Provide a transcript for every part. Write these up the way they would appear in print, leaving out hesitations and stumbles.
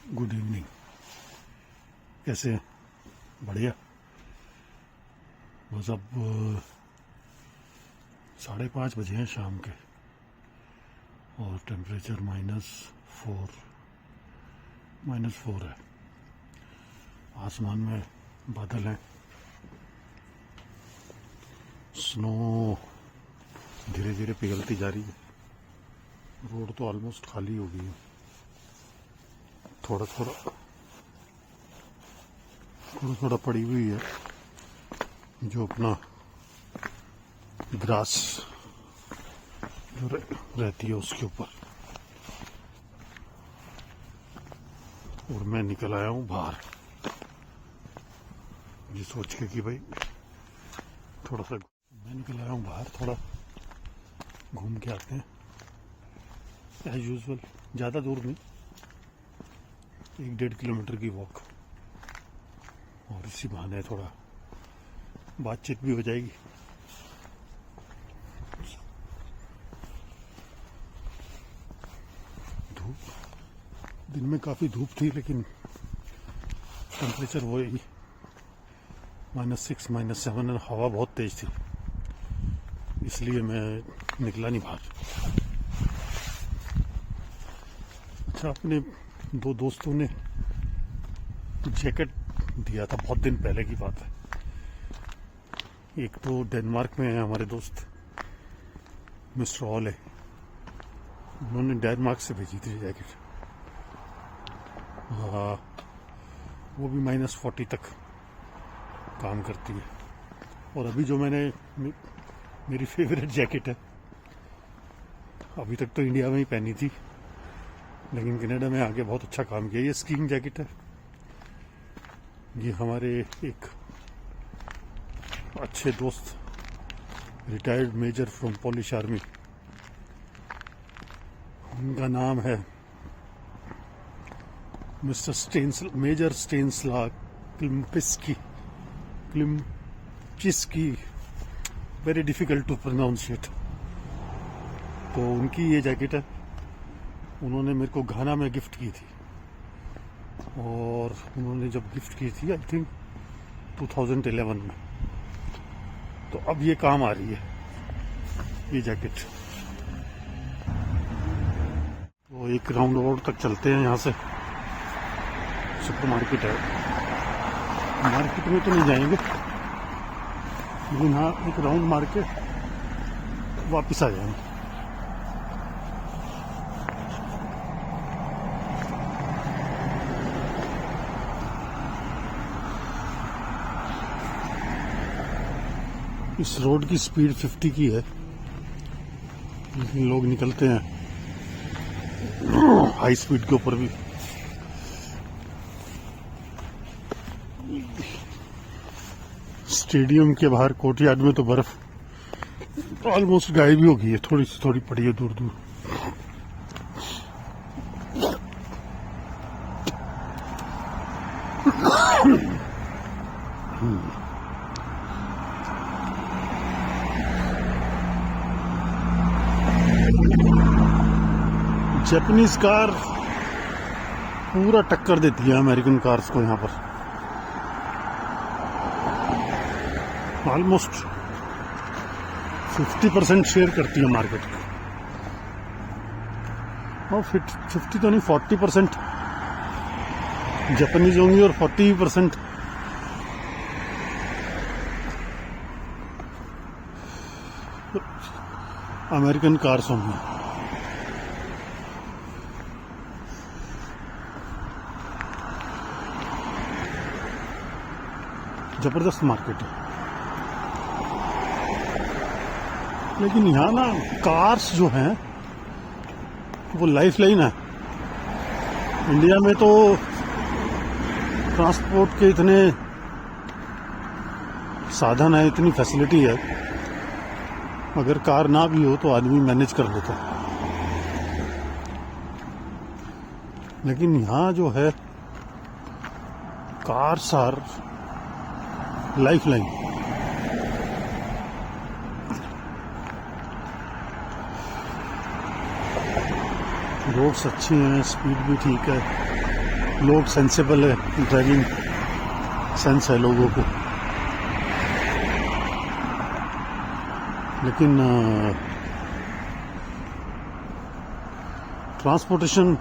Good evening. कैसे हैं? बढ़िया। बस अब 5:30 बजे हैं शाम के और टेम्परेचर -4 है। आसमान में बादल हैं, स्नो धीरे धीरे पिघलती जा रही है। रोड तो ऑलमोस्ट खाली हो गई है। थोड़ा थोड़ा पड़ी हुई है जो अपना ग्रास जो रहती है उसके ऊपर। और मैं निकल आया हूँ बाहर ये सोच के कि भाई थोड़ा घूम के आते हैं। एज यूजुअल ज़्यादा दूर नहीं, 1-1.5 किलोमीटर की वॉक, और इसी बहाने थोड़ा बातचीत भी हो जाएगी। धूप दिन में काफ़ी धूप थी, लेकिन टेम्परेचर वही -6 -7 और हवा बहुत तेज थी, इसलिए मैं निकला नहीं बाहर। अच्छा, अपने 2 दोस्तों ने जैकेट दिया था, बहुत दिन पहले की बात है। एक तो डेनमार्क में है हमारे दोस्त मिस्टर ऑल है, उन्होंने डेनमार्क से भेजी थी जैकेट। वो भी -40 तक काम करती है। और अभी जो मेरी फेवरेट जैकेट है, अभी तक तो इंडिया में ही पहनी थी, लेकिन कनाडा में आके बहुत अच्छा काम किया। ये स्कीइंग जैकेट है। ये हमारे एक अच्छे दोस्त, retired major from Polish army, उनका नाम है mister major Stanislaw Klimczyski, very difficult to pronounce it. तो उनकी ये जैकेट है, उन्होंने मेरे को घाना में गिफ्ट की थी। और उन्होंने जब गिफ्ट की थी आई थिंक 2011 में, तो अब ये काम आ रही है ये जैकेट। तो एक राउंड और तक चलते हैं, यहाँ से सुपर मार्केट है। मार्केट में तो नहीं जाएंगे, लेकिन हाँ एक राउंड मार के वापस आ जाएंगे। इस रोड की स्पीड 50 की है, लेकिन लोग निकलते हैं हाई स्पीड के ऊपर भी। स्टेडियम के बाहर कोर्टयार्ड में तो बर्फ ऑलमोस्ट गायब ही हो गई है, थोड़ी पड़ी है दूर दूर। जापानीज कार पूरा टक्कर देती है अमेरिकन कार्स को। यहाँ पर ऑलमोस्ट 50% शेयर करती है मार्केट का। और 50 तो नहीं, 40% जापानीज होंगी और 40% अमेरिकन कार्स होंगी। जबरदस्त मार्केट है। लेकिन यहाँ ना कार्स जो हैं वो लाइफ लाइन है। इंडिया में तो ट्रांसपोर्ट के इतने साधन है, इतनी फैसिलिटी है, अगर कार ना भी हो तो आदमी मैनेज कर लेता है। लेकिन यहाँ जो है cars are life line. Roads अच्छी हैं, स्पीड भी ठीक है, लोग सेंसिबल है, ड्राइविंग सेंस है लोगों को, लेकिन ट्रांसपोर्टेशन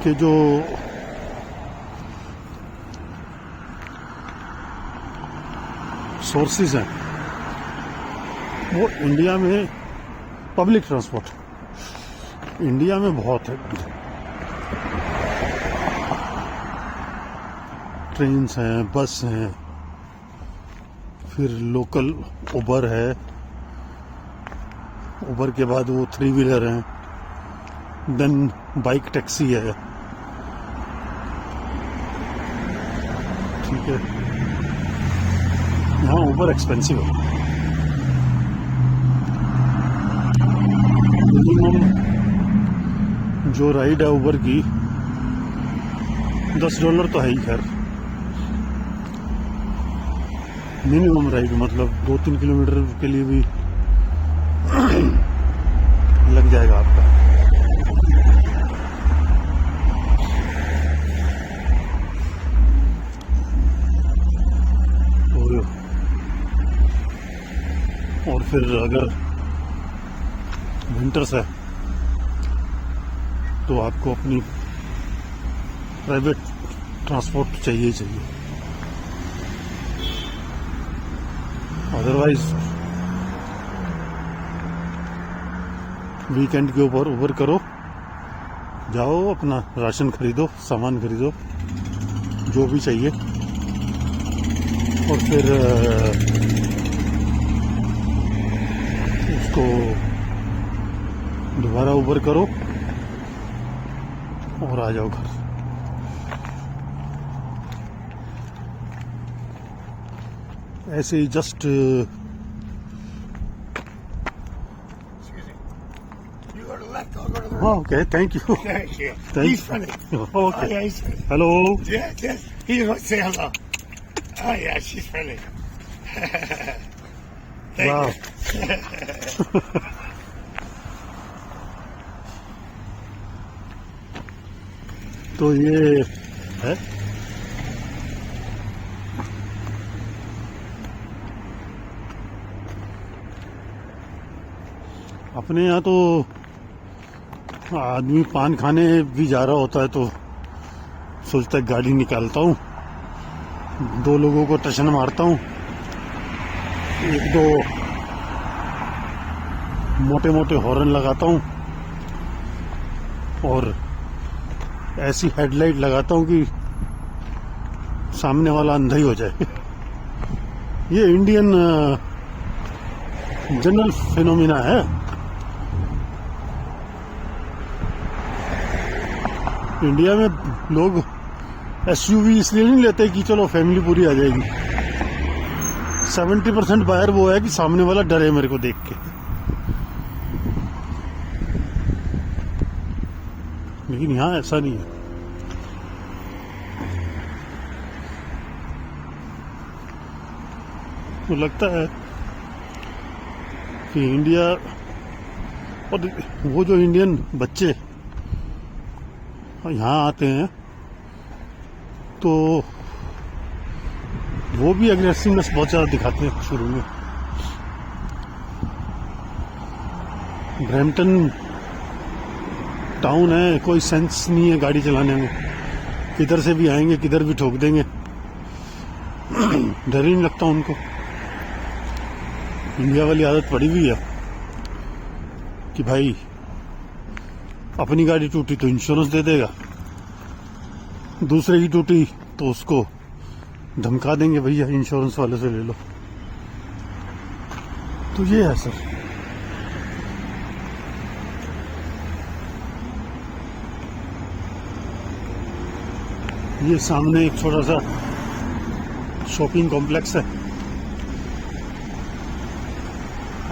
के जो सोर्सेज हैं वो इंडिया में, पब्लिक ट्रांसपोर्ट इंडिया में बहुत है। ट्रेन्स हैं, बस हैं, फिर लोकल उबर है, उबर के बाद वो 3 व्हीलर हैं, देन बाइक टैक्सी है, ठीक है। यहाँ उबर एक्सपेंसिव है, मिनिमम जो राइड है उबर की $10 तो है ही, खैर मिनिमम राइड, मतलब 2-3 किलोमीटर के लिए भी लग जाएगा आपका। और फिर अगर विंटर्स है तो आपको अपनी प्राइवेट ट्रांसपोर्ट चाहिए। अदरवाइज वीकेंड के ऊपर उबर करो, जाओ अपना राशन खरीदो, सामान खरीदो, जो भी चाहिए, और फिर उसको दोबारा उबर करो और आ जाओ घर। ऐसे ही just okay, thank you. He's funny. Oh, okay, yeah, he's funny. Hello. Yes. He wants to say hello. Oh, yeah, she's funny. Thank वाह, you. तो ये है अपने यहाँ तो आदमी पान खाने भी जा रहा होता है तो सोचता है गाड़ी निकालता हूँ, 2 लोगों को टशन मारता हूँ, 1-2 मोटे मोटे हॉर्न लगाता हूँ और ऐसी हेडलाइट लगाता हूँ कि सामने वाला अंधा ही हो जाए। ये इंडियन जनरल फिनोमिना है। इंडिया में लोग एसयूवी इसलिए नहीं लेते कि चलो फैमिली पूरी आ जाएगी। 70% बायर वो है कि सामने वाला डरे मेरे को देख के, लेकिन यहाँ ऐसा नहीं है। तो लगता है कि इंडिया, और वो जो इंडियन बच्चे यहाँ आते हैं तो वो भी एग्रेसिवनेस बहुत ज़्यादा दिखाते हैं शुरू में। ब्रैम्पटन टाउन है, कोई सेंस नहीं है गाड़ी चलाने में, किधर से भी आएंगे किधर भी ठोक देंगे, डर ही नहीं लगता उनको। इंडिया वाली आदत पड़ी हुई है कि भाई अपनी गाड़ी टूटी तो इंश्योरेंस दे देगा, दूसरे की टूटी तो उसको धमका देंगे, भैया इंश्योरेंस वाले से ले लो। तो ये है सर। ये सामने एक छोटा सा शॉपिंग कॉम्प्लेक्स है,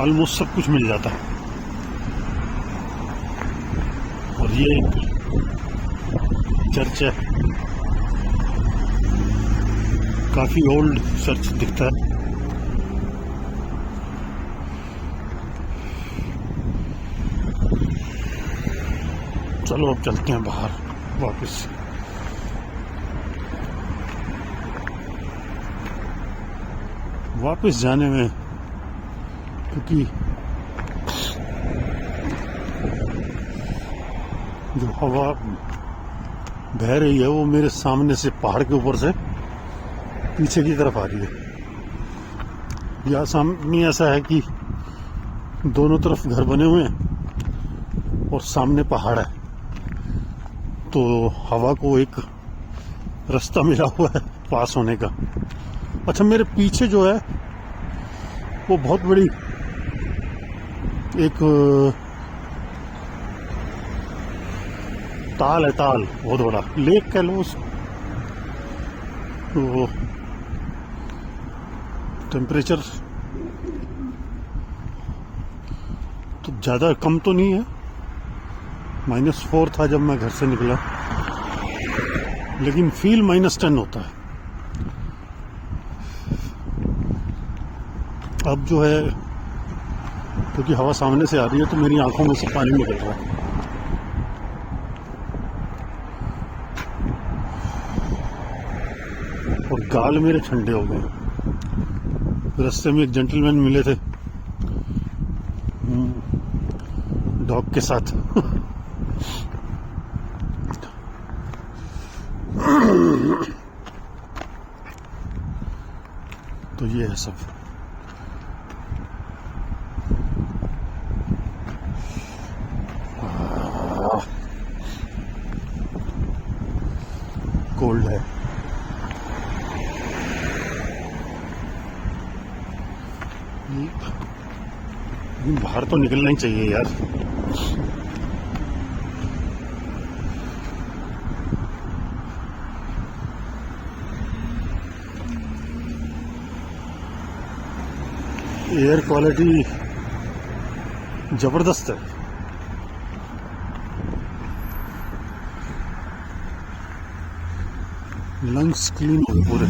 ऑलमोस्ट सब कुछ मिल जाता है। और ये एक चर्च है, काफी ओल्ड चर्च दिखता है। चलो अब चलते हैं बाहर वापस। वापस जाने में, क्योंकि जो हवा बह रही है वो मेरे सामने से पहाड़ के ऊपर से पीछे की तरफ आ रही है। या सामने ऐसा है कि दोनों तरफ घर बने हुए हैं और सामने पहाड़ है, तो हवा को एक रास्ता मिला हुआ है पास होने का। अच्छा, मेरे पीछे जो है वो बहुत बड़ी एक ताल है, ताल बहुत बड़ा लेक कह लो उसको। तो टेम्परेचर तो ज़्यादा कम तो नहीं है, -4 था जब मैं घर से निकला, लेकिन फील -10 होता है। अब जो है, क्योंकि हवा सामने से आ रही है तो मेरी आंखों में से पानी निकल रहा है। और गाल मेरे ठंडे हो गए। रास्ते में एक जेंटलमैन मिले थे डॉग के साथ। तो ये है सब। कोल्ड है। बाहर तो निकलना ही चाहिए यार। एयर क्वालिटी जबरदस्त है। लंग्स क्लीन हो पूरे।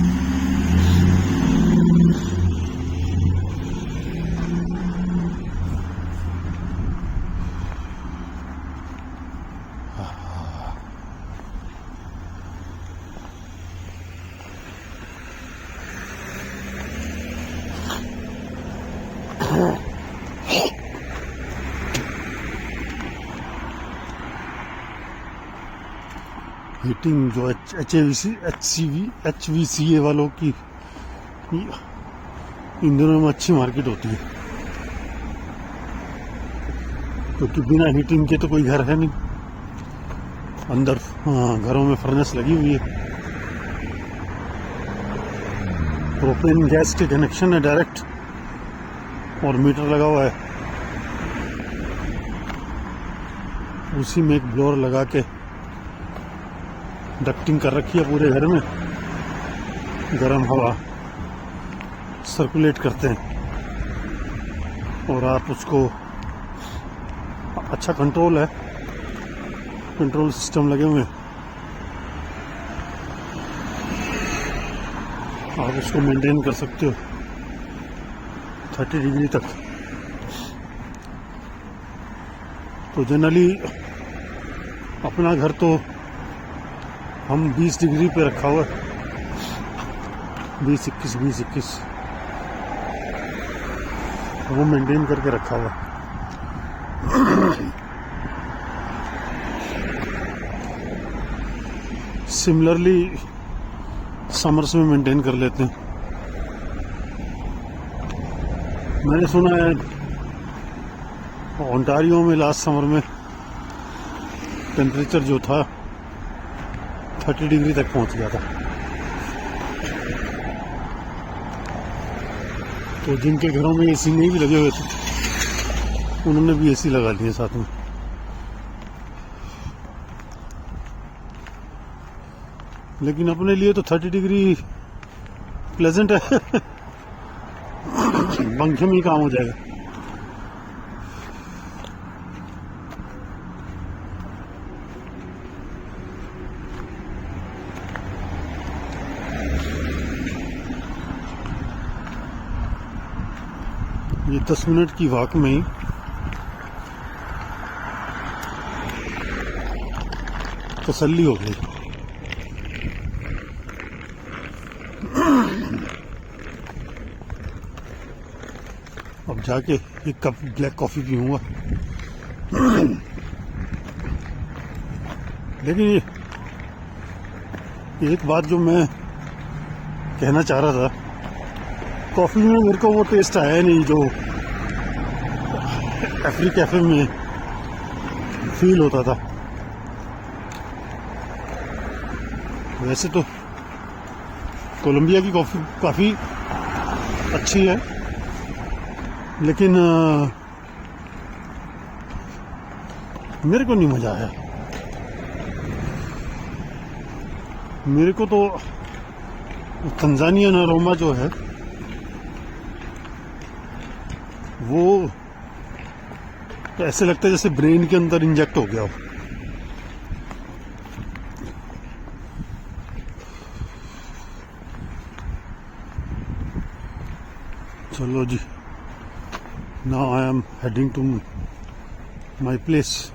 हीटिंग जो HVCA वालों की इन दिनों में अच्छी मार्केट होती है, क्योंकि बिना हीटिंग के तो कोई घर है नहीं। अंदर घरों में फर्नेस लगी हुई है, प्रोपेन गैस के कनेक्शन है डायरेक्ट, और मीटर लगा हुआ है। उसी में एक ब्लोअर लगा के डक्टिंग कर रखी है पूरे घर में, गर्म हवा सर्कुलेट करते हैं, और आप उसको अच्छा कंट्रोल है, कंट्रोल सिस्टम लगे हुए हैं, आप उसको मेंटेन कर सकते हो 30 डिग्री तक। तो जनरली अपना घर तो हम 20 डिग्री पे रखा हुआ है, 20-21 वो मेंटेन करके रखा हुआ है। सिमिलरली समर्स में मेंटेन कर लेते हैं। मैंने सुना है ओंटारियो में लास्ट समर में टेम्परेचर जो था 30 डिग्री तक पहुंच गया था। तो जिनके घरों में एसी नहीं भी लगे हुए थे, उन्होंने भी एसी लगा लिए साथ में। लेकिन अपने लिए तो 30 डिग्री प्लेजेंट है। पंखे में ही काम हो जाएगा। ये 10 मिनट की वॉक में ही तसल्ली हो गई। जाके एक कप ब्लैक कॉफी पीऊंगा। लेकिन एक बात जो मैं कहना चाह रहा था, कॉफी में मेरे को वो टेस्ट आया नहीं जो एफरी कैफे में फील होता था। वैसे तो कोलंबिया की कॉफी काफी अच्छी है, लेकिन मेरे को नहीं मजा आया। मेरे को तो तंजानियन अरोमा जो है वो ऐसे लगता है जैसे ब्रेन के अंदर इंजेक्ट हो गया हो। चलो जी, now I am heading to my place.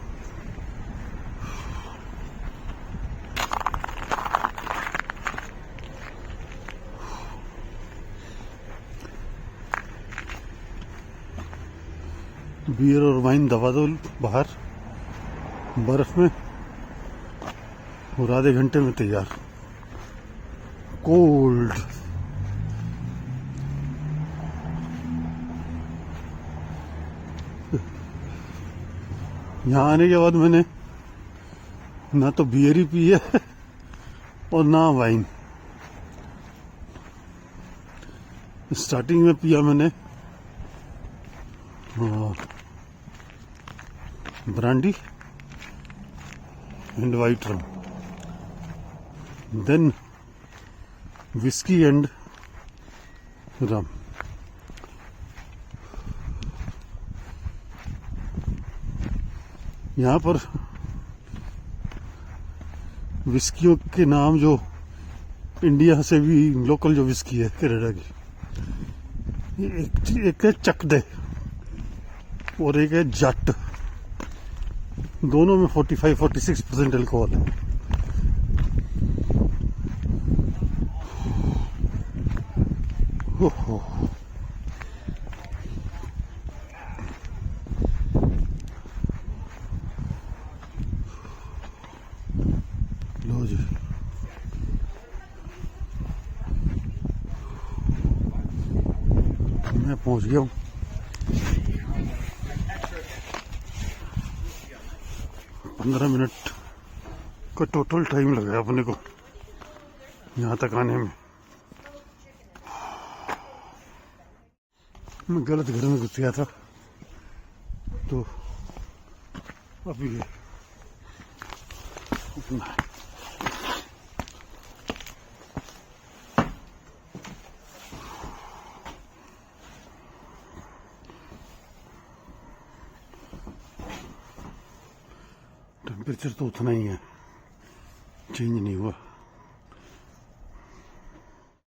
Beer और वाइन दबा दो बाहर बर्फ में, और आधे घंटे में तैयार। कोल्ड। यहाँ आने के बाद मैंने ना तो बियर ही पी है और ना वाइन। स्टार्टिंग में पिया मैंने brandy and white rum, then whisky and rum. यहाँ पर विस्कियों के नाम जो इंडिया से भी लोकल जो विस्की है कनाडा की, एक है चक दे और एक है जट। दोनों में 45-46% अल्कोहल है। ओहो, लो जी, मैं पहुंच गया हूँ। पंद्रह मिनट का टोटल टाइम लगा अपने को यहाँ तक आने में। मैं गलत घर में घुस गया था, तो अभी टेम्परेचर तो उतना ही है, चेंज नहीं हुआ।